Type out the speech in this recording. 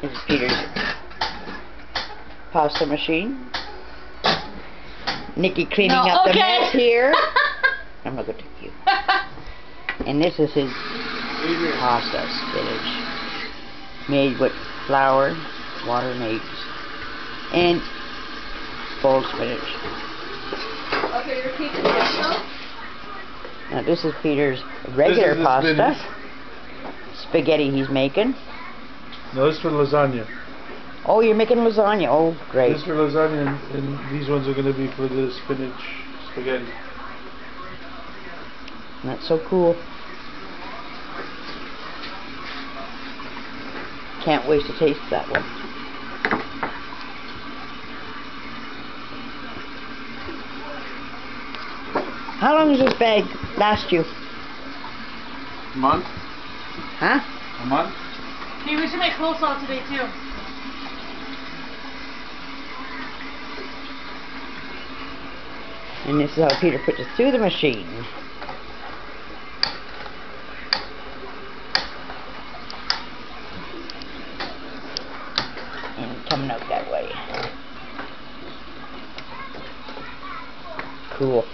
This is Peter's pasta machine. Nikki cleaning up the mess here. I'm not going to take you. And this is his pasta spinach, made with flour, water, and eggs, and boiled spinach. Okay, you're keeping this. Now this is Peter's regular pasta. Spinach. Spaghetti he's making. No, this is for lasagna. Oh, you're making lasagna. Oh, great. This is for lasagna, and these ones are going to be for the spinach spaghetti. That's so cool. Can't wait to taste that one. How long does this bag last you? A month? Huh? A month? Hey, we should make coleslaw today too. And this is how Peter puts it through the machine. And coming out that way. Cool.